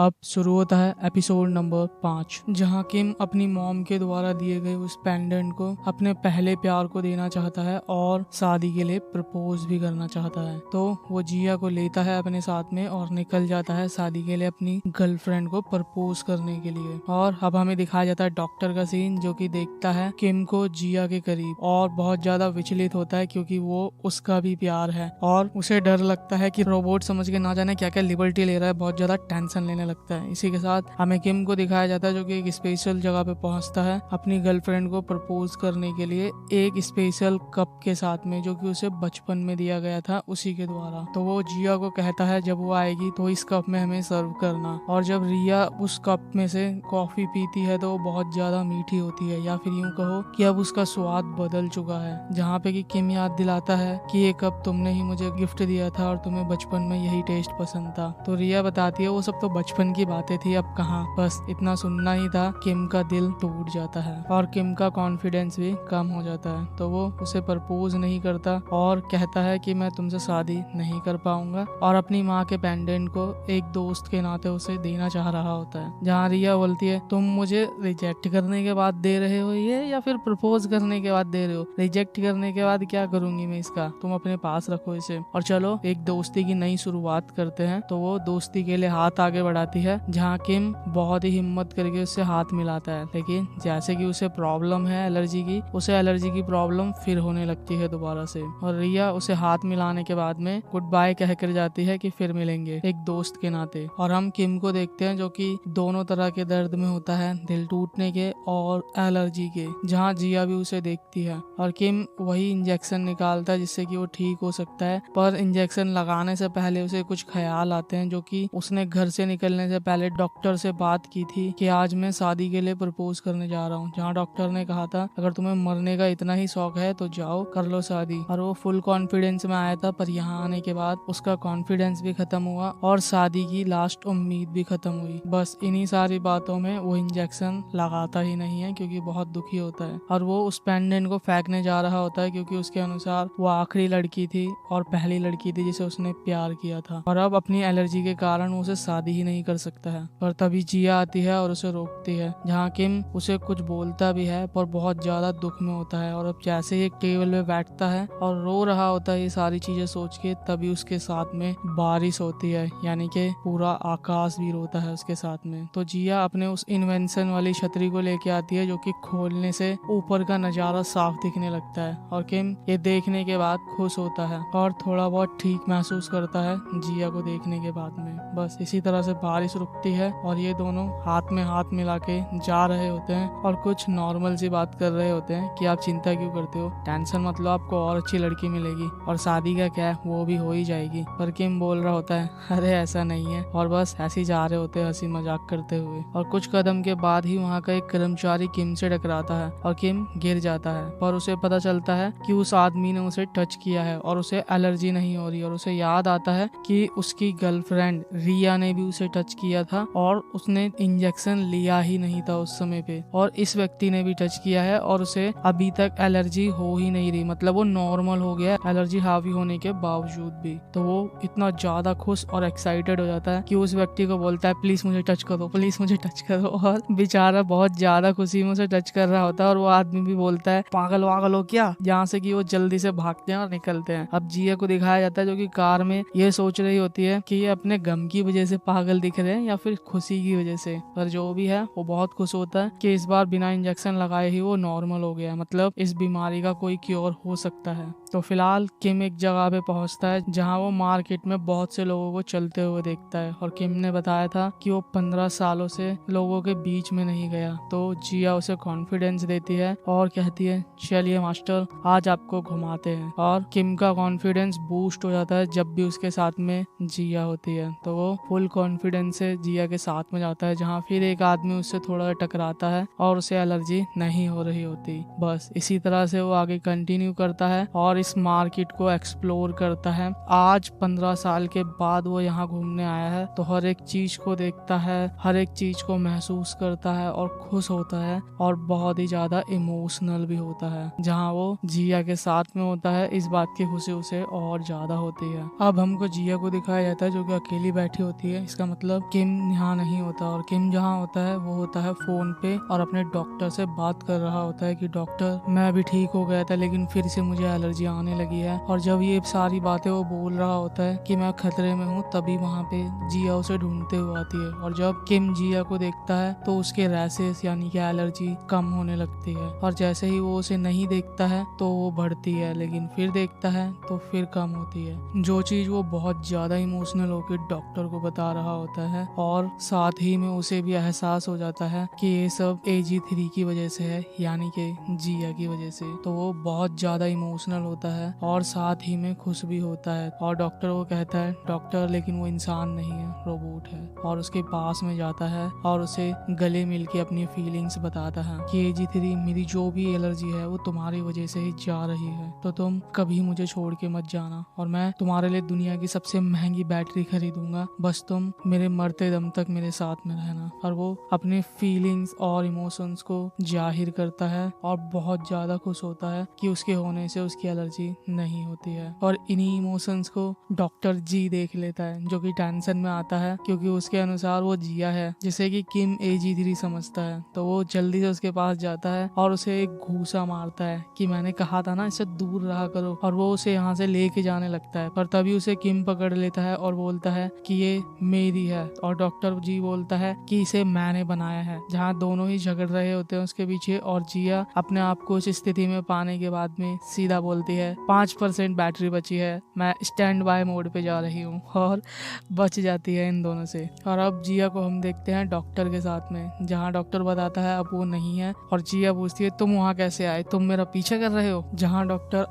अब शुरू होता है एपिसोड नंबर 5, जहाँ किम अपनी मॉम के द्वारा दिए गए उस पेंडेंट को अपने पहले प्यार को देना चाहता है और शादी के लिए प्रपोज भी करना चाहता है। तो वो जिया को लेता है अपने साथ में और निकल जाता है शादी के लिए अपनी गर्लफ्रेंड को प्रपोज करने के लिए। और अब हमें दिखाया जाता है डॉक्टर का सीन, जो कि देखता है किम को जिया के करीब और बहुत ज्यादा विचलित होता है, क्योंकि वो उसका भी प्यार है और उसे डर लगता है कि रोबोट समझ के ना जाने क्या क्या लिबर्टी ले रहा है। बहुत ज्यादा टेंशन लेने लगता है। इसी के साथ हमें किम को दिखाया जाता है, जो कि एक स्पेशल जगह पे पहुंचता है अपनी गर्लफ्रेंड को प्रपोज करने के लिए एक स्पेशल कप के साथ में, जो कि उसे बचपन में दिया गया था उसी के द्वारा। तो वो जिया को कहता है जब वो आएगी तो इस कप में हमें सर्व करना। और जब रिया उस कप में से कॉफी पीती है तो वो बहुत ज्यादा मीठी होती है, या फिर यूं कहो कि अब उसका स्वाद बदल चुका है। जहाँ पे कि किम याद दिलाता है कि ये कप तुमने ही मुझे गिफ्ट दिया था और तुम्हें बचपन में यही टेस्ट पसंद था। तो रिया बताती है वो सब तो बचपन की बातें थी, अब कहाँ, बस इतना सुनना ही था। किम का दिल टूट जाता है और किम का कॉन्फिडेंस भी कम हो जाता है। तो वो उसे प्रपोज नहीं करता और कहता है कि मैं तुमसे शादी नहीं कर पाऊंगा, और अपनी माँ के पेंडेंट को एक दोस्त के नाते उसे देना चाह रहा होता है। जहाँ रिया बोलती है तुम मुझे रिजेक्ट करने के बाद दे रहे हो ये, या फिर प्रपोज करने के बाद दे रहे हो? रिजेक्ट करने के बाद क्या करूंगी मैं इसका, तुम अपने पास रखो इसे और चलो एक दोस्ती की नई शुरुआत करते हैं। तो वो दोस्ती के लिए हाथ आगे बढ़ाती है, जहाँ किम बहुत ही हिम्मत करके उससे हाथ मिलाता है। लेकिन जैसे कि उसे प्रॉब्लम है एलर्जी की, उसे एलर्जी की प्रॉब्लम फिर होने लगती है दोबारा से। और रिया उसे हाथ मिलाने के बाद में गुड बाय कह कर जाती है कि फिर मिलेंगे एक दोस्त के नाते। और हम किम को देखते हैं, जो कि दोनों तरह के दर्द में होता है, दिल टूटने के और एलर्जी के। जहाँ जिया भी उसे देखती है और किम वही इंजेक्शन निकालता है जिससे कि वो ठीक हो सकता है। पर इंजेक्शन लगाने से पहले उसे कुछ ख्याल आते हैं, जो कि उसने घर से निकलने से पहले डॉक्टर से बात की थी कि आज मैं शादी के लिए प्रपोज करने जा रहा हूँ। जहाँ डॉक्टर ने कहा था अगर तुम्हें मरने का इतना ही शौक है तो जाओ कर लो शादी। और वो फुल कॉन्फिडेंस में आया था, पर यहाँ आने के बाद उसका कॉन्फिडेंस भी खत्म हुआ और शादी की लास्ट उम्मीद भी खत्म हुई। बस इन्हीं सारी बातों में वो इंजेक्शन लगाता ही नहीं है, क्योंकि बहुत दुखी होता है। और वो उस पेंडेंट को फेंकने जा रहा होता है, क्योंकि उसके अनुसार वो आखिरी लड़की थी और पहली लड़की थी जिसे उसने प्यार किया था, और अब अपनी एलर्जी के कारण उसे शादी ही नहीं कर सकता है। पर तभी जिया आती है और उसे रोकती है। जहाँ किम उसे कुछ बोलता भी है पर बहुत ज्यादा दुख में होता है, और अब जैसे ही एक टेबल पे बैठता है और रो रहा होता है ये सारी चीजें सोच के, तभी उसके साथ में बारिश होती है, यानी कि पूरा आकाश भी रोता है उसके साथ में। तो जिया अपने उस इन्वेंशन वाली छतरी को लेके आती है, जो कि खोलने से ऊपर का नजारा साफ दिखने लगता है। और किम ये देखने के बाद खुश होता है और थोड़ा बहुत ठीक महसूस करता है जिया को देखने के बाद में। बस इसी तरह से बारिश रुकती है और ये दोनों हाथ में हाथ मिला के जा रहे होते हैं और कुछ नॉर्मल सी बात कर रहे होते हैं कि आप चिंता क्यों करते हो, टेंशन मत लो, आपको और अच्छी लड़की मिलेगी और शादी का क्या है वो भी हो ही जाएगी। पर किम बोल रहा होता है अरे ऐसा नहीं है, और बस ऐसे ही जा रहे होते हैं हंसी मजाक करते हुए। और कुछ कदम के बाद ही वहाँ का एक कर्मचारी किम से टकराता है और किम गिर जाता है, पर उसे पता चलता है कि उस आदमी ने उसे टच किया है और उसे एलर्जी नहीं हो रही। और उसे याद आता है कि उसकी गर्लफ्रेंड रिया ने भी उसे टच किया था और उसने इंजेक्शन लिया ही नहीं था उस समय पे, और इस व्यक्ति ने भी टच किया है और उसे अभी तक एलर्जी हो ही नहीं रही, मतलब वो नॉर्मल हो गया एलर्जी हावी होने के बावजूद भी। तो वो इतना ज्यादा खुश और एक्साइटेड हो जाता है कि उस व्यक्ति को बोलता है प्लीज मुझे टच करो, प्लीज मुझे टच करो, और बेचारा बहुत ज्यादा खुशी में उसे टच कर रहा होता है। और वो आदमी भी बोलता है पागल वागल हो क्या, जहाँ से कि वो जल्दी से भागते हैं और निकलते हैं। अब जिया को दिखाया जाता है, जो कि कार में ये सोच रही होती है कि ये अपने गम की वजह से पागल दिख रहे हैं या फिर खुशी की वजह से। पर जो भी है वो बहुत खुश होता है कि इस बार बिना इंजेक्शन लगाए ही वो नॉर्मल हो गया, मतलब इस बीमारी का कोई क्योर हो सकता है। तो फिलहाल किम एक जगह पे पहुंचता है जहां वो मार्केट में बहुत से लोगों को चलते हुए देखता है, और किम ने बताया था कि वो 15 सालों से लोगों के बीच में नहीं गया। तो जिया उसे कॉन्फिडेंस देती है और कहती है चलिए मास्टर आज आपको घुमाते हैं। और किम का कॉन्फिडेंस बूस्ट हो जाता है जब भी उसके साथ में जिया होती है। तो वो फुल कॉन्फिडेंस से जिया के साथ में जाता है, जहाँ फिर एक आदमी उससे थोड़ा टकराता है और उसे एलर्जी नहीं हो रही होती। बस इसी तरह से वो आगे कंटिन्यू करता है और इस मार्केट को एक्सप्लोर करता है। आज 15 साल के बाद वो यहाँ घूमने आया है, तो हर एक चीज को देखता है, हर एक चीज को महसूस करता है और खुश होता है और बहुत ही ज्यादा इमोशनल भी होता है। जहाँ वो जिया के साथ में होता है, इस बात की खुशी उसे और ज्यादा होती है। अब हमको जिया को दिखाया जाता है जो कि अकेली बैठी होती है। इसका मतलब मतलब किम यहाँ नहीं होता और किम जहाँ होता है वो होता है फोन पे और अपने डॉक्टर से बात कर रहा होता है कि डॉक्टर मैं अभी ठीक हो गया था लेकिन फिर से मुझे एलर्जी आने लगी है। और जब ये सारी बातें वो बोल रहा होता है कि मैं खतरे में हूँ, तभी वहाँ पे जिया उसे ढूंढते हुए आती है। और जब किम जिया को देखता है तो उसके रैसेस यानी कि एलर्जी कम होने लगती है। और जैसे ही वो उसे नहीं देखता है तो वो बढ़ती है, लेकिन फिर देखता है तो फिर कम होती है। जो चीज वो बहुत ज्यादा इमोशनल होकर डॉक्टर को बता रहा होता है और साथ ही में उसे भी एहसास हो जाता है कि ये सब AG3 की वजह से है, यानी कि जिया की वजह से। तो वो बहुत ज्यादा इमोशनल होता है और साथ ही में खुश भी होता है। और डॉक्टर को कहता है डॉक्टर लेकिन वो इंसान नहीं है, रोबोट है। और उसके पास में जाता है और उसे गले मिल के अपनी फीलिंग्स बताता है कि AG3 मेरी जो भी एलर्जी है वो तुम्हारी वजह से ही जा रही है, तो तुम कभी मुझे छोड़ के मत जाना और मैं तुम्हारे लिए दुनिया की सबसे महंगी बैटरी खरीदूंगा, बस तुम मेरे मरते दम तक मेरे साथ में रहना। और वो अपने फीलिंग्स और इमोशंस को जाहिर करता है और बहुत ज्यादा खुश होता है कि उसके होने से उसकी एलर्जी नहीं होती है। और इन्हीं इमोशंस को डॉक्टर जी देख लेता है, जो कि टेंशन में आता है क्योंकि उसके अनुसार वो जिया है जिसे कि किम AG3 समझता है। तो वो जल्दी से उसके पास जाता है और उसे एक घूसा मारता है कि मैंने कहा था ना इससे दूर रहा करो, और वो उसे यहाँ से लेके जाने लगता है। पर तभी उसे किम पकड़ लेता है और बोलता है कि ये मेरी है। और डॉक्टर जी बोलता है कि इसे मैंने बनाया है। जहाँ दोनों ही झगड़ रहे होते हैं उसके पीछे, और जिया अपने आप को इस स्थिति में पाने के बाद में सीधा बोलती है 5% बैटरी बची है, मैं स्टैंड बाय मोड पे जा रही हूँ, और बच जाती है इन दोनों से। और अब जिया को हम देखते हैं डॉक्टर के साथ में, जहाँ डॉक्टर बताता है अब वो नहीं है। और जिया पूछती है तुम वहाँ कैसे आए, तुम मेरा पीछा कर रहे हो। जहाँ डॉक्टर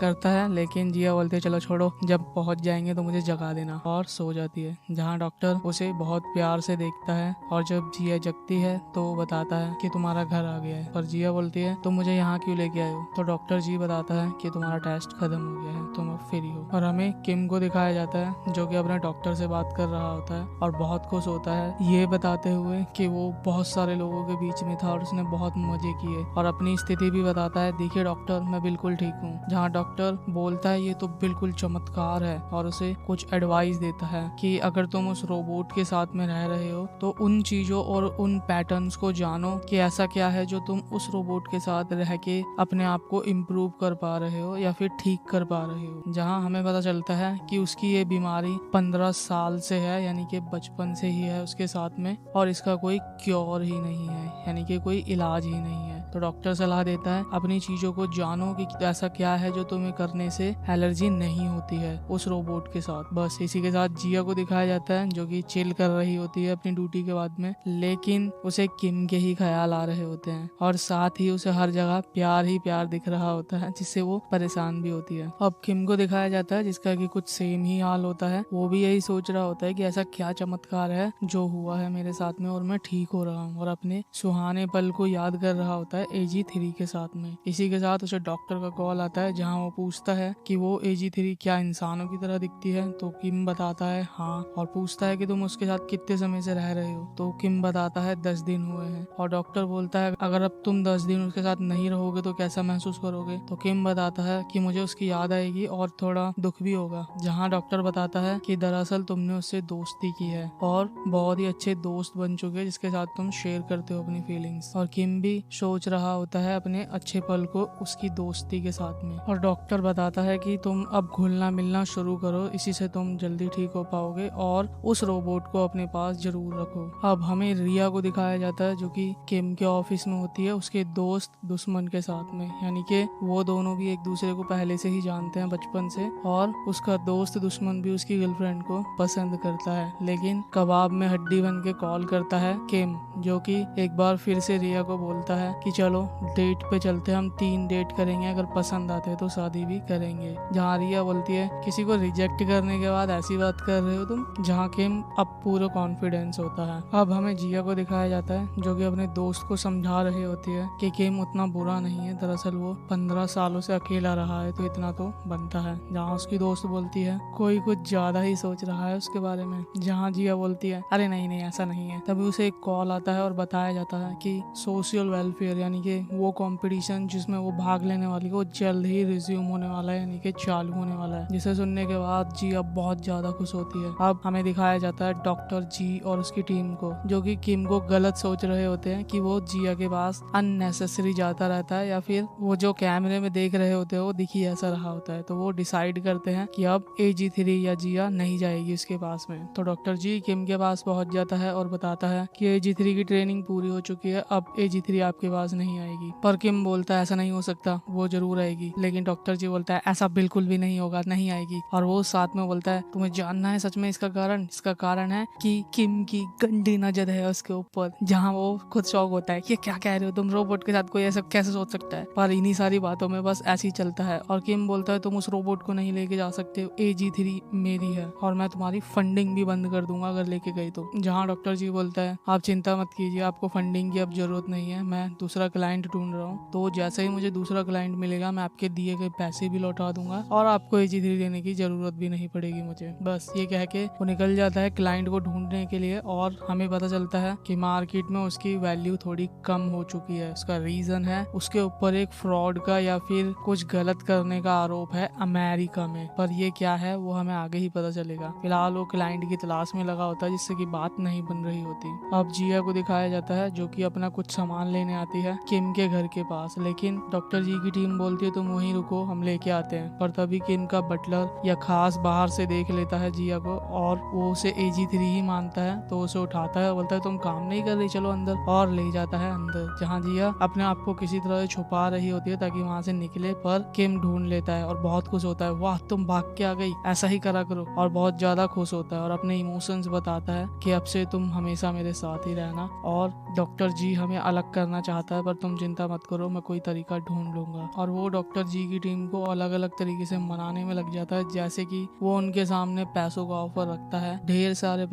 करता है, लेकिन जिया बोलते है चलो छोड़ो, जब पहुँच जाएंगे तो मुझे जगा देना, और सो जाती है। जहाँ डॉक्टर उसे बहुत प्यार से देखता है और जब जिया जगती है तो वो बताता है कि तुम्हारा घर आ गया है। पर जिया बोलती है तुम मुझे यहाँ क्यों लेके आए हो। तो डॉक्टर जी बताता है कि तुम्हारा टेस्ट खत्म हो गया है, तुम अब फ्री हो। और हमें किम को दिखाया जाता है जो कि अपने डॉक्टर से बात कर रहा होता है और बहुत खुश होता है ये बताते हुए कि वो बहुत सारे लोगों के बीच में था और उसने बहुत मजे किए, और अपनी स्थिति भी बताता है देखिए डॉक्टर मैं बिल्कुल ठीक हूँ। जहाँ डॉक्टर बोलता है ये तो बिल्कुल चमत्कार है और उसे कुछ एडवाइस देता है कि अगर तुम उस रोबोट के साथ में रह रहे हो तो उन चीजों और उन पैटर्न्स को जानो कि ऐसा क्या है जो तुम उस रोबोट के साथ रह के अपने आप को इम्प्रूव कर पा रहे हो या फिर ठीक कर पा रहे हो। जहाँ हमें पता चलता है कि उसकी ये बीमारी 15 साल से है, यानी कि बचपन से ही है उसके साथ में, और इसका कोई क्योर ही नहीं है, यानी कि कोई इलाज ही नहीं है। तो डॉक्टर सलाह देता है अपनी चीजों को जानो कि ऐसा क्या है जो तुम्हें करने से एलर्जी नहीं होती है उस रोबोट के साथ। बस इसी के साथ जिया को दिखाया जाता है जो कि चिल कर रही होती है अपनी ड्यूटी के बाद में, लेकिन उसे किम के ही ख्याल आ रहे होते हैं और साथ ही उसे हर जगह प्यार ही प्यार दिख रहा होता है, जिससे वो परेशान भी होती है। अब किम को दिखाया जाता है जिसका कि कुछ सेम ही हाल होता है। वो भी यही सोच रहा होता है कि ऐसा क्या चमत्कार है जो हुआ है मेरे साथ में और मैं ठीक हो रहा हूँ, और अपने सुहाने पल को याद कर रहा होता है AG3 के साथ में। इसी के साथ उसे डॉक्टर का कॉल आता है जहाँ वो पूछता है कि वो AG3 क्या इंसानों की तरह दिखती है। तो किम बताता है हाँ, और पूछता है कि तुम उसके साथ कितने समय से रह रहे हो। तो किम बताता है 10 दिन हुए हैं। और डॉक्टर बोलता है अगर अब तुम 10 दिन उसके साथ नहीं रहोगे तो कैसा महसूस करोगे। तो किम बताता है कि मुझे उसकी याद आएगी और थोड़ा दुख भी होगा। जहाँ डॉक्टर बताता है कि दरअसल तुमने उससे दोस्ती की है और बहुत ही अच्छे दोस्त बन चुके हैं जिसके साथ तुम शेयर करते हो अपनी फीलिंग्स। और किम भी सोच रहा होता है अपने अच्छे पल को उसकी दोस्ती के साथ में। और डॉक्टर बताता है कि तुम अब घुलना मिलना शुरू करो, इसी से तुम जल्दी ठीक हो पाओगे, और उस रोबोट को अपने पास जरूर रखो। अब हमें रिया को दिखाया जाता है जो कि किम के ऑफिस में होती है उसके दोस्त दुश्मन के साथ में, यानी कि वो दोनों भी एक दूसरे को पहले से ही जानते हैं बचपन से, और उसका दोस्त दुश्मन भी उसकी गर्लफ्रेंड को पसंद करता है। लेकिन कबाब में हड्डी बन के कॉल करता है किम, जो कि एक बार फिर से रिया को बोलता है कि चलो डेट पे चलते, हम 3 डेट करेंगे, अगर पसंद आते हैं तो शादी भी करेंगे। जहाँ रिया बोलती है किसी को रिजेक्ट करने के बाद ऐसी बात कर रहे हो तुम, जहाँ किम अब पूरा कॉन्फिडेंस होता है। अब हमें जिया को दिखाया जाता है जो कि अपने दोस्त को समझा रही होती है कि किम उतना बुरा नहीं है, दरअसल वो 15 सालों से अकेला रहा है तो इतना तो बनता है। जहाँ उसकी दोस्त बोलती है कोई कुछ ज्यादा ही सोच रहा है उसके बारे में। जहाँ जिया बोलती है अरे नहीं नहीं ऐसा नहीं है। तभी उसे एक कॉल आता है और बताया जाता है कि सोशल वेलफेयर यानी कि वो कंपटीशन जिसमें वो भाग लेने वाली है वो जल्द ही रिज्यूम होने वाला है, यानी कि चालू होने वाला है। जिसे सुनने के बाद जिया बहुत ज्यादा खुश होती है। अब हमें दिखाया जाता है डॉक्टर जी और उसकी टीम को, जो कि किम को गलत सोच रहे होते हैं कि वो जिया के पास अननेसेसरी जाता रहता है, या फिर वो जो कैमरे में देख रहे होते हैं वो दिखी ऐसा रहा होता है। तो वो डिसाइड करते हैं कि अब AG3 या जिया नहीं जाएगी उसके पास में। तो डॉक्टर जी किम के पास पहुंच जाता है और बताता है कि AG3 की ट्रेनिंग पूरी हो चुकी है, अब AG3 आपके पास नहीं आएगी। पर किम बोलता है ऐसा नहीं हो सकता, वो जरूर आएगी। लेकिन डॉक्टर जी बोलता है ऐसा बिल्कुल भी नहीं होगा, नहीं आएगी। और वो साथ में बोलता है तुम्हें जानना है सच में इसका कारण? इसका कारण है कि किम की गंदी नजर है उसके ऊपर। जहाँ वो खुद शॉक होता है कि क्या कह रहे हो तुम, रोबोट के साथ कोई ऐसा कैसे सोच सकता है? पर इन्हीं सारी बातों में बस ऐसे ही चलता है। और किम बोलता है तुम उस रोबोट को नहीं लेके जा सकते, AG3 मेरी है और मैं तुम्हारी फंडिंग भी बंद कर दूंगा अगर लेके गई तो। जहाँ डॉक्टर जी बोलता है आप चिंता मत कीजिए, आपको फंडिंग की अब जरूरत नहीं है, मैं दूसरा क्लाइंट ढूंढ रहा हूँ। तो जैसे ही मुझे दूसरा क्लाइंट मिलेगा मैं आपके दिए गए पैसे भी लौटा दूंगा और आपको AG3 देने की जरूरत भी नहीं पड़ेगी मुझे। बस ये कह के वो निकल जाता है क्लाइंट को ढूंढने के लिए। और हमें पता चलता है कि मार्केट में उसकी वैल्यू थोड़ी कम हो चुकी है। उसका रीजन है उसके ऊपर एक फ्रॉड का या फिर कुछ गलत करने का आरोप है अमेरिका में। पर ये क्या है वो हमें आगे ही पता चलेगा। फिलहाल वो क्लाइंट की तलाश में लगा होता है जिससे कि बात नहीं बन रही होती। अब जिया को दिखाया जाता है जो कि अपना कुछ सामान लेने आती है किम के घर के पास। लेकिन डॉक्टर जी की टीम बोलती है तुम वहीं रुको, हम लेके आते हैं। पर तभी किम का बटलर या खास बाहर से देख लेता है जिया को और वो उसे AG3 ही मानता है। तो उसे उठाता है, बोलता है तुम काम नहीं कर रही, चलो अंदर, और ले जाता है अंदर। जहाँ जिया अपने आप को किसी तरह से छुपा रही होती है ताकि वहाँ से निकले, पर किम ढूंढ लेता है और बहुत खुश होता है, वाह तुम भाग के आ गई, ऐसा ही करा करो। और बहुत ज्यादा खुश होता है और अपने इमोशंस बताता है कि अब से तुम हमेशा मेरे साथ ही रहना। और डॉक्टर जी हमें अलग करना चाहता है पर तुम चिंता मत करो, मैं कोई तरीका ढूंढ लूंगा। और वो डॉक्टर जी की टीम को अलग अलग तरीके से मनाने में लग जाता है, जैसे कि वो उनके सामने पैसों का ऑफर रखता है, ढेर सारे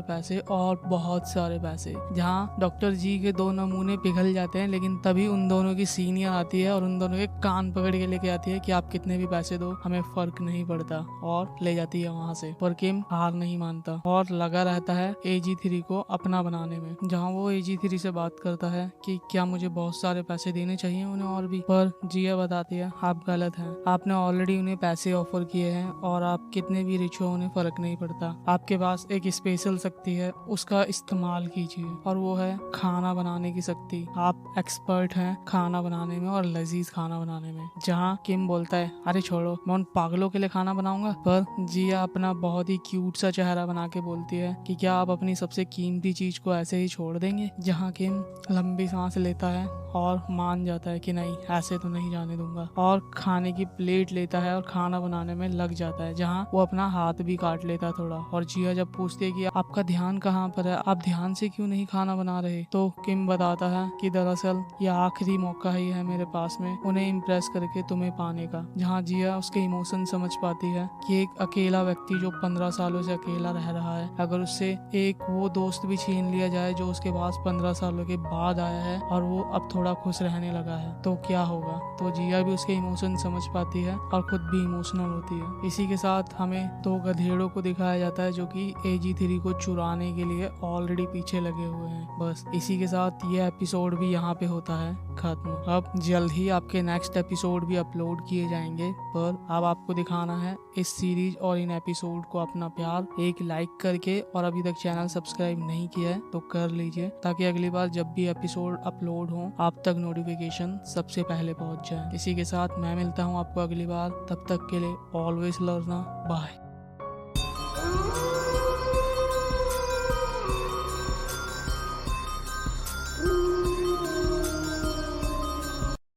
पैसे और बहुत सारे पैसे। जहाँ डॉक्टर जी के 2 नमूने पिघल जाते हैं, लेकिन तभी उन दोनों की सीनियर आती है और उन दोनों के कान पकड़ के लेके आती है कि आप कितने भी पैसे दो हमें फर्क नहीं पड़ता, और ले जाती है वहाँ से। पर किम हार नहीं मानता और लगा रहता है AG3 को अपना बनाने में। जहाँ वो AG3 से बात करता है कि क्या मुझे बहुत सारे पैसे देने चाहिए उन्हें और भी। पर जिया बताती है आप गलत हैं, आपने ऑलरेडी उन्हें पैसे ऑफर किए हैं और आप कितने भी रिच हो उन्हें फर्क नहीं पड़ता। आपके पास एक स्पेशल शक्ति है, उसका इस्तेमाल कीजिए, और वो है खाना बनाने की शक्ति। आप एक्सपर्ट हैं खाना बनाने में और लजीज खाना बनाने में। जहाँ किम बोलता है अरे छोड़ो, मैं उन पागलों के लिए खाना बनाऊंगा। पर जिया अपना बहुत ही क्यूट सा चेहरा बना के बोलती है कि क्या आप अपनी सबसे कीमती चीज को ऐसे ही छोड़ देंगे। जहाँ किम लंबी सांस लेता है और मान जाता है कि नहीं, ऐसे तो नहीं जाने दूंगा, और खाने की प्लेट लेता है और खाना बनाने में लग जाता है। जहाँ वो अपना हाथ भी काट लेता है थोड़ा। और जिया जब पूछती है कि आपका ध्यान कहाँ पर है, आप ध्यान से क्यों नहीं खाना बना रहे, तो किम बताता है कि दरअसल ये आखिरी मौका ही है मेरे पास में उन्हें इम्प्रेस करके तुम्हें पाने का। जहाँ जिया उसके इमोशन समझ पाती है कि एक अकेला व्यक्ति जो 15 सालों से अकेला रह रहा है, अगर उससे एक वो दोस्त भी छीन लिया जाए जो उसके पास 15 सालों के बाद आया है और वो अब थोड़ा खुश रहने लगा है, तो क्या होगा। तो जिया भी उसके इमोशन समझ पाती है और खुद भी इमोशनल होती है। इसी के साथ हमें 2 गधेड़ों को दिखाया जाता है जो कि AG3 को चुराने के लिए ऑलरेडी पीछे लगे हुए हैं। बस इसी के साथ ये एपिसोड भी यहाँ पे होता है खत्म। अब जल्द ही आपके नेक्स्ट एपिसोड भी अपलोड किए जाएंगे, पर अब आपको दिखाना है इस सीरीज और इन एपिसोड को अपना प्यार एक लाइक करके, और अभी तक चैनल सब्सक्राइब नहीं किया है तो कर लीजिए ताकि अगली बार जब भी एपिसोड अपलोड हो आप तक नोटिफिकेशन सबसे पहले पहुंच जाए। इसी के साथ मैं मिलता हूं आपको अगली बार, तब तक के लिए ऑलवेज लर्न, बाय।